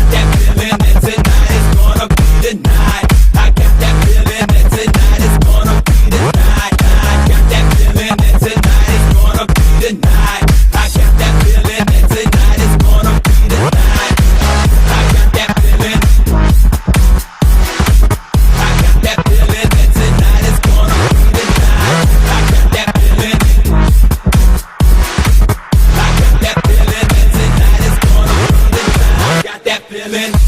got that feeling that tonight is gonna be the night. I got that feeling that tonight is gonna be the night. I got that feeling that tonight is gonna be the night. I got that feeling that tonight is gonna be the night. I got that feeling. I got that feeling that tonight is gonna be the night. I got that feeling. I got that feeling that tonight is gonna be the night. I got that feeling.